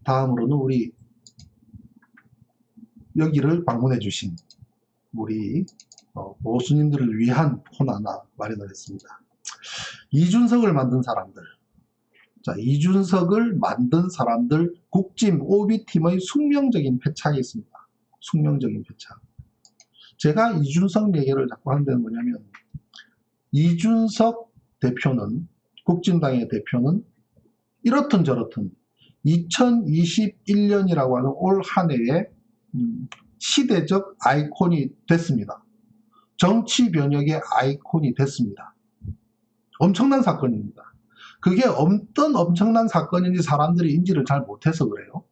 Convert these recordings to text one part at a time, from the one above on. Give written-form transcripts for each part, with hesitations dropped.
다음으로는 우리 여기를 방문해 주신 우리 보수님들을 위한 폰 하나 마련을 했습니다. 이준석을 만든 사람들. 자, 이준석을 만든 사람들 국짐 OB팀의 숙명적인 패착이 있습니다. 숙명적인 패착. 제가 이준석 얘기를 자꾸 하는 데는 뭐냐면, 이준석 대표는, 국진당의 대표는 이렇든 저렇든 2021년이라고 하는 올 한 해에 시대적 아이콘이 됐습니다. 정치 변혁의 아이콘이 됐습니다. 엄청난 사건입니다. 그게 어떤 엄청난 사건인지 사람들이 인지를 잘 못해서 그래요.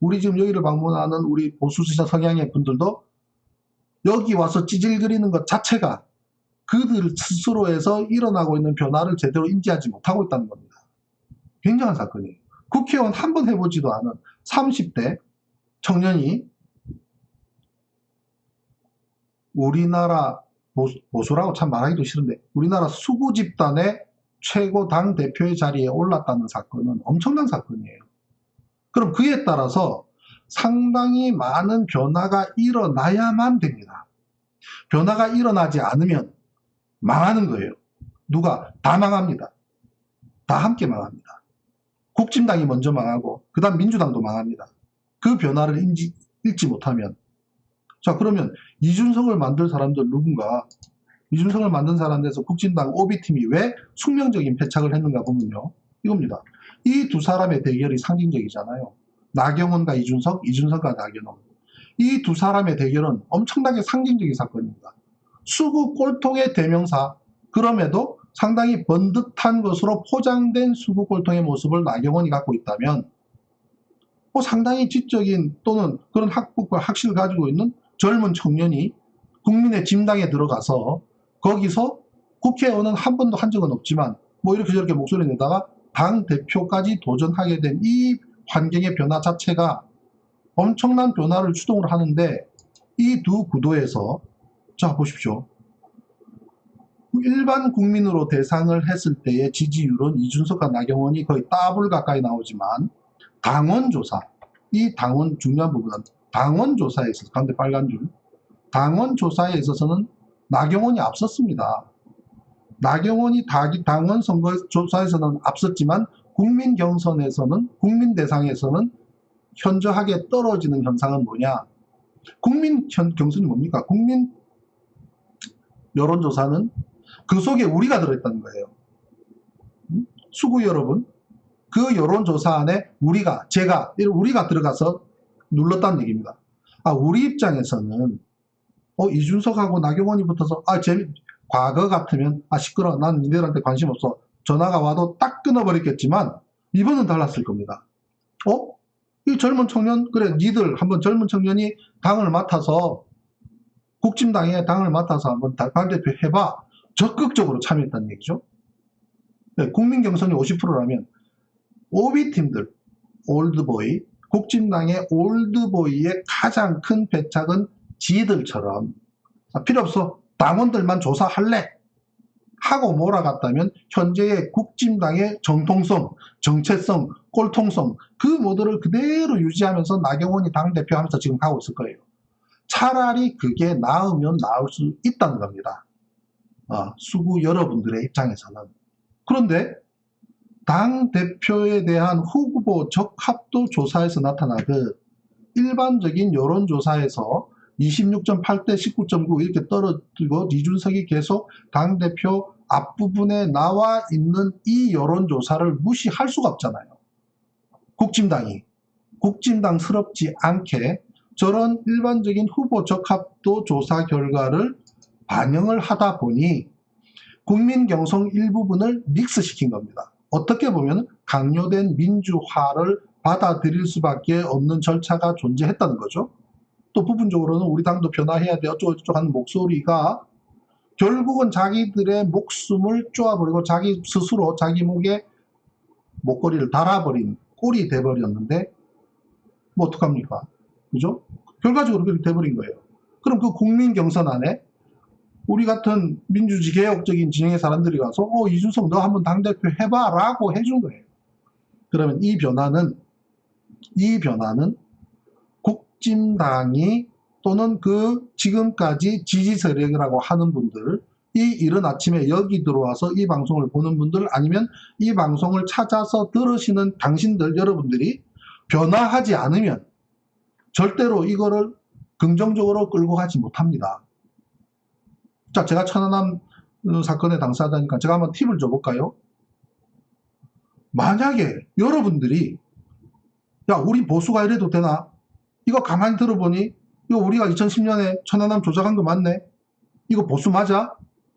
우리 지금 여기를 방문하는 우리 보수지사 성향의 분들도 여기 와서 찌질거리는 것 자체가 그들 스스로에서 일어나고 있는 변화를 제대로 인지하지 못하고 있다는 겁니다. 굉장한 사건이에요. 국회의원 한 번 해보지도 않은 30대 청년이 우리나라 보수라고 참 말하기도 싫은데 우리나라 수구 집단의 최고 당 대표의 자리에 올랐다는 사건은 엄청난 사건이에요. 그럼 그에 따라서 상당히 많은 변화가 일어나야만 됩니다. 변화가 일어나지 않으면 망하는 거예요. 누가? 다 망합니다. 다 함께 망합니다. 국진당이 먼저 망하고 그 다음 민주당도 망합니다. 그 변화를 읽지 못하면. 자, 그러면 이준석을 만들 사람들 누군가? 이준석을 만든 사람들에서 국진당 OB팀이 왜 숙명적인 패착을 했는가 보면요, 이겁니다. 이 두 사람의 대결이 상징적이잖아요. 나경원과 이준석, 이준석과 나경원. 이 두 사람의 대결은 엄청나게 상징적인 사건입니다. 수구 꼴통의 대명사, 그럼에도 상당히 번듯한 것으로 포장된 수구 꼴통의 모습을 나경원이 갖고 있다면 상당히 지적인 또는 그런 학폭과 학식을 가지고 있는 젊은 청년이 국민의 짐당에 들어가서 거기서 국회의원은 한 번도 한 적은 없지만 이렇게 저렇게 목소리 내다가 당대표까지 도전하게 된 이 환경의 변화 자체가 엄청난 변화를 추동을 하는데, 이 두 구도에서 자 보십시오. 일반 국민으로 대상을 했을 때의 지지율은 이준석과 나경원이 거의 더블 가까이 나오지만 당원조사, 이 당원 중요한 부분은 당원조사에 있어서, 가운데 빨간 줄, 당원조사에 있어서는 나경원이 앞섰습니다. 나경원이 당원 선거조사에서는 앞섰지만 국민 경선에서는, 국민 대상에서는 현저하게 떨어지는 현상은 뭐냐? 국민 경선이 뭡니까? 국민 여론조사는 그 속에 우리가 들어있다는 거예요. 수구 여러분, 그 여론조사 안에 우리가 들어가서 눌렀다는 얘기입니다. 우리 입장에서는 이준석하고 나경원이 붙어서 과거 같으면 시끄러워, 난 니들한테 관심 없어, 전화가 와도 딱 끊어버렸겠지만 이번은 달랐을 겁니다. 이 젊은 청년, 그래 니들 한번 젊은 청년이 당을 맡아서, 국진당에 당을 맡아서 한번 당대표 해봐, 적극적으로 참여했다는 얘기죠. 네, 국민 경선이 50%라면 OB팀들, 올드보이, 국진당의 올드보이의 가장 큰 배착은 지들처럼 필요 없어, 당원들만 조사할래 하고 몰아갔다면 현재의 국진당의 정통성, 정체성, 꼴통성, 그 모델을 그대로 유지하면서 나경원이 당대표 하면서 지금 가고 있을 거예요. 차라리 그게 나으면 나을 수 있다는 겁니다. 수구 여러분들의 입장에서는. 그런데 당대표에 대한 후보 적합도 조사에서 나타나듯 일반적인 여론조사에서 26.8대 19.9 이렇게 떨어지고 이준석이 계속 당대표 앞부분에 나와 있는 이 여론조사를 무시할 수가 없잖아요. 국진당이 국진당스럽지 않게 저런 일반적인 후보 적합도 조사 결과를 반영을 하다 보니 국민 경선 일부분을 믹스시킨 겁니다. 어떻게 보면 강요된 민주화를 받아들일 수밖에 없는 절차가 존재했다는 거죠. 또 부분적으로는 우리 당도 변화해야 돼 어쩌고저쩌고 하는 목소리가 결국은 자기들의 목숨을 쪼아버리고 자기 스스로 자기 목에 목걸이를 달아버린 꼴이 돼버렸는데 어떡합니까? 그죠? 결과적으로 그렇게 돼버린 거예요. 그럼 그 국민 경선 안에 우리 같은 민주주의 개혁적인 진영의 사람들이 가서 이준석 너 한번 당대표 해봐 라고 해준 거예요. 그러면 이 변화는 이 변화는 국진당이 또는 그 지금까지 지지 세력이라고 하는 분들, 이 이른 아침에 여기 들어와서 이 방송을 보는 분들, 아니면 이 방송을 찾아서 들으시는 당신들, 여러분들이 변화하지 않으면 절대로 이거를 긍정적으로 끌고 가지 못합니다. 자, 제가 천안함 사건의 당사자니까 제가 한번 팁을 줘볼까요? 만약에 여러분들이 야, 우리 보수가 이래도 되나? 이거 가만히 들어보니 이거 우리가 2010년에 천안함 조작한 거 맞네? 이거 보수 맞아?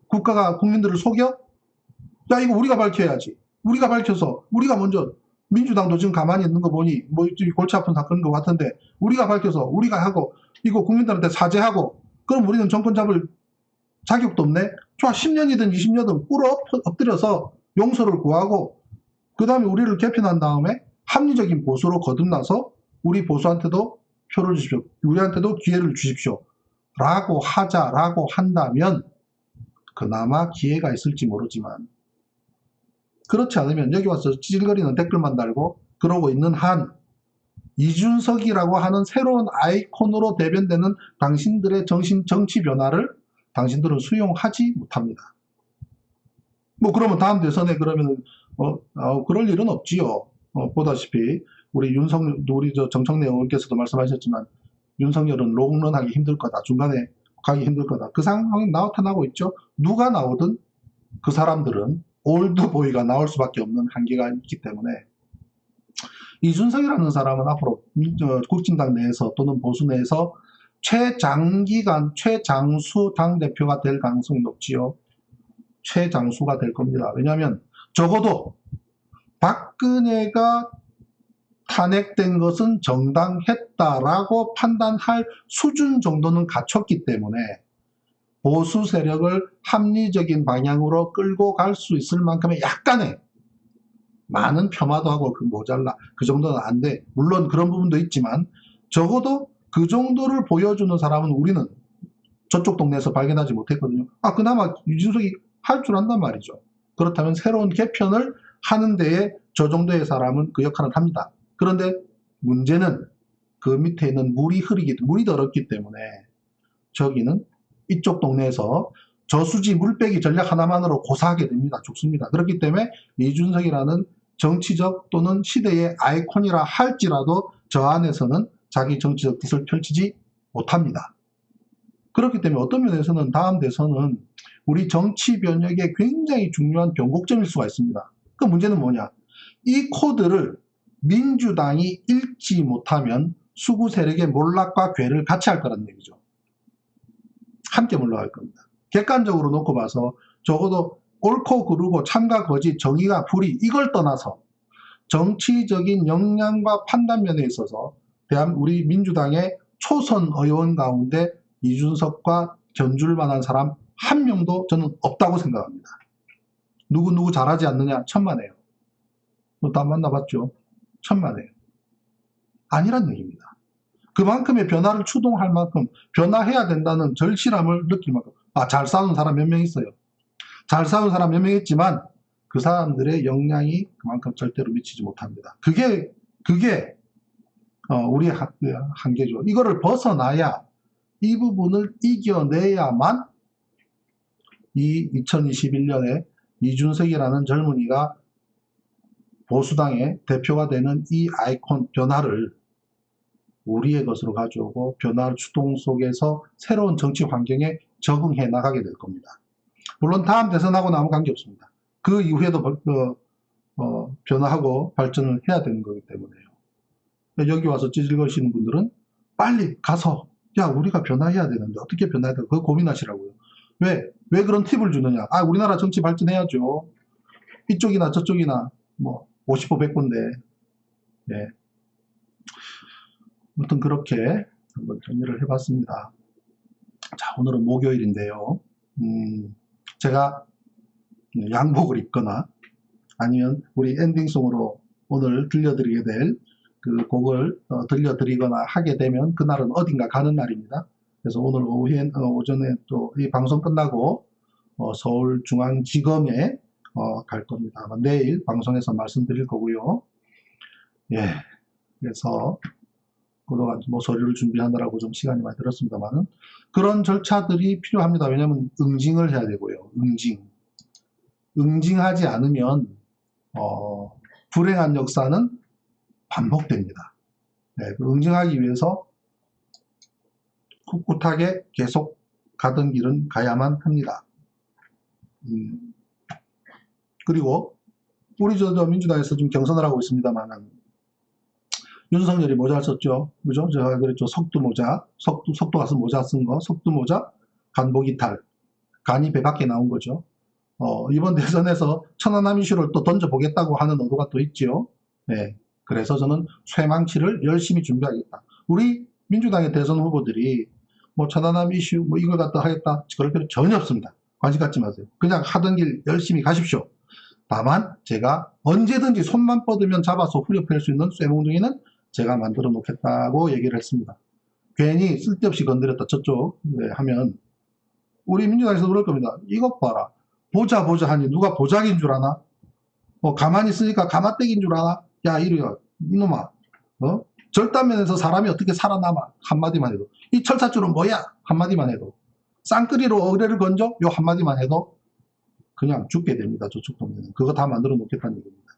국가가 국민들을 속여? 야, 이거 우리가 밝혀야지. 우리가 밝혀서 우리가 먼저, 민주당도 지금 가만히 있는 거 보니 뭐 골치 아픈 사건인 것 같은데 우리가 밝혀서 우리가 하고 이거 국민들한테 사죄하고 그럼 우리는 정권 잡을 자격도 없네? 좋아, 10년이든 20년이든 꿇어 엎드려서 용서를 구하고 그 다음에 우리를 개편한 다음에 합리적인 보수로 거듭나서 우리 보수한테도 표를 주십시오. 우리한테도 기회를 주십시오. 라고 하자라고 한다면 그나마 기회가 있을지 모르지만, 그렇지 않으면 여기 와서 찌질거리는 댓글만 달고 그러고 있는 한 이준석이라고 하는 새로운 아이콘으로 대변되는 당신들의 정치 변화를 당신들은 수용하지 못합니다. 뭐 그러면 다음 대선에 그러면 그럴 일은 없지요. 보다시피 우리 정청래 의원께서도 말씀하셨지만 윤석열은 롱런하기 힘들 거다. 중간에 가기 힘들 거다. 그 상황이 나타나고 있죠. 누가 나오든 그 사람들은 올드보이가 나올 수밖에 없는 한계가 있기 때문에 이준석이라는 사람은 앞으로 국진당 내에서 또는 보수 내에서 최장기간 최장수 당대표가 될 가능성이 높지요. 최장수가 될 겁니다. 왜냐하면 적어도 박근혜가 탄핵된 것은 정당했다라고 판단할 수준 정도는 갖췄기 때문에 보수 세력을 합리적인 방향으로 끌고 갈 수 있을 만큼의 약간의 많은 폄하도 하고 그 모자라 그 정도는 안 돼. 물론 그런 부분도 있지만 적어도 그 정도를 보여주는 사람은 우리는 저쪽 동네에서 발견하지 못했거든요. 그나마 이준석이 할 줄 안단 말이죠. 그렇다면 새로운 개편을 하는 데에 저 정도의 사람은 그 역할을 합니다. 그런데 문제는 그 밑에 있는 물이 더럽기 때문에 저기는 이쪽 동네에서 저수지 물빼기 전략 하나만으로 고사하게 됩니다. 죽습니다. 그렇기 때문에 이준석이라는 정치적 또는 시대의 아이콘이라 할지라도 저 안에서는 자기 정치적 뜻을 펼치지 못합니다. 그렇기 때문에 어떤 면에서는 다음 대선은 우리 정치 변혁에 굉장히 중요한 변곡점일 수가 있습니다. 그 문제는 뭐냐? 이 코드를 민주당이 읽지 못하면 수구 세력의 몰락과 괴를 같이 할 거란 얘기죠. 함께 물러갈 겁니다. 객관적으로 놓고 봐서 적어도 옳고 그르고 참과 거짓, 정의가 불의 이걸 떠나서 정치적인 역량과 판단면에 있어서 우리 민주당의 초선 의원 가운데 이준석과 견줄 만한 사람 한 명도 저는 없다고 생각합니다. 누구 잘하지 않느냐? 천만에요. 다 만나봤죠? 천만에요. 아니란 얘기입니다. 그만큼의 변화를 추동할 만큼 변화해야 된다는 절실함을 느낄 만큼 잘 싸우는 사람 몇 명 있어요. 잘 싸우는 사람 몇 명 있지만 그 사람들의 역량이 그만큼 절대로 미치지 못합니다. 그게 우리의 한계죠. 이거를 벗어나야 이 부분을 이겨내야만 이 2021년에 이준석이라는 젊은이가 보수당의 대표가 되는 이 아이콘 변화를 우리의 것으로 가져오고 변화를 추동 속에서 새로운 정치 환경에 적응해 나가게 될 겁니다. 물론 다음 대선하고는 아무 관계없습니다. 그 이후에도 변화하고 발전을 해야 되는 거기 때문에요. 여기 와서 찌질거리시는 분들은 빨리 가서 우리가 변화해야 되는데 어떻게 변화해야 될까 그거 고민하시라고요. 왜 그런 팁을 주느냐? 우리나라 정치 발전해야죠. 이쪽이나 저쪽이나 50호 100호인데 네. 아무튼 그렇게 한번 정리를 해봤습니다. 자, 오늘은 목요일인데요. 제가 양복을 입거나 아니면 우리 엔딩송으로 오늘 들려드리게 될 그 곡을 들려드리거나 하게 되면 그날은 어딘가 가는 날입니다. 그래서 오늘 오전에 또 이 방송 끝나고 서울중앙지검에 갈 겁니다. 아마 내일 방송에서 말씀드릴 거고요. 예. 그래서 그동안 뭐 서류를 준비하느라고 좀 시간이 많이 들었습니다만은 그런 절차들이 필요합니다. 왜냐하면 응징을 해야 되고요. 응징하지 않으면 불행한 역사는 반복됩니다. 네, 그 응징하기 위해서 꿋꿋하게 계속 가던 길은 가야만 합니다. 그리고 우리 민주당에서 지금 경선을 하고 있습니다만은 윤석열이 모자 썼죠. 그죠? 제가 그랬죠. 석두 모자, 석두 가서 모자 쓴 거, 석두 모자, 간복 이탈, 간이 배 밖에 나온 거죠. 이번 대선에서 천안함 이슈를 또 던져보겠다고 하는 의도가 또 있지요. 네. 그래서 저는 쇠망치를 열심히 준비하겠다. 우리 민주당의 대선 후보들이 뭐 천안함 이슈 뭐 이걸 갖다 하겠다 그럴 필요 전혀 없습니다. 관심 갖지 마세요. 그냥 하던 길 열심히 가십시오. 다만 제가 언제든지 손만 뻗으면 잡아서 후려팰 수 있는 쇠몽둥이는 제가 만들어 놓겠다고 얘기를 했습니다. 괜히 쓸데없이 건드렸다 저쪽 하면 우리 민주당에서 그럴 겁니다. 이것 봐라. 보자 하니 누가 보자기인 줄 아나? 가만히 있으니까 가마떼기인 줄 아나? 야 이놈아 절단면에서 사람이 어떻게 살아남아? 한마디만 해도. 이 철사줄은 뭐야? 한마디만 해도. 쌍끌이로 어뢰를 건져? 요 한마디만 해도 그냥 죽게 됩니다. 저쪽 동네는. 그거 다 만들어 놓겠다는 얘기입니다.